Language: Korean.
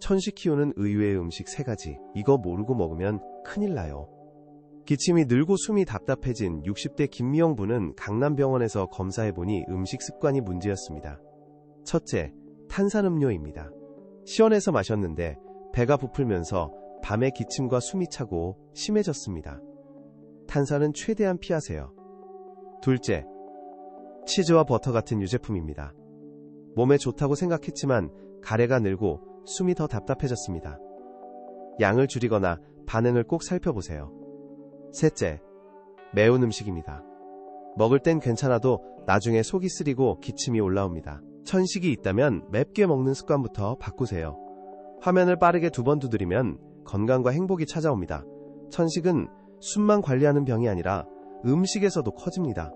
천식 키우는 의외의 음식 3가지. 이거 모르고 먹으면 큰일 나요. 기침이 늘고 숨이 답답해진 60대 김미영 부는 강남병원에서 검사해보니 음식 습관이 문제였습니다. 첫째, 탄산음료입니다. 시원해서 마셨는데 배가 부풀면서 밤에 기침과 숨이 차고 심해졌습니다. 탄산은 최대한 피하세요. 둘째, 치즈와 버터 같은 유제품입니다. 몸에 좋다고 생각했지만 가래가 늘고 숨이 더 답답해졌습니다. 양을 줄이거나 반응을 꼭 살펴보세요. 셋째, 매운 음식입니다. 먹을 땐 괜찮아도 나중에 속이 쓰리고 기침이 올라옵니다. 천식이 있다면 맵게 먹는 습관부터 바꾸세요. 화면을 빠르게 2번 두드리면 건강과 행복이 찾아옵니다. 천식은 숨만 관리하는 병이 아니라 음식에서도 커집니다.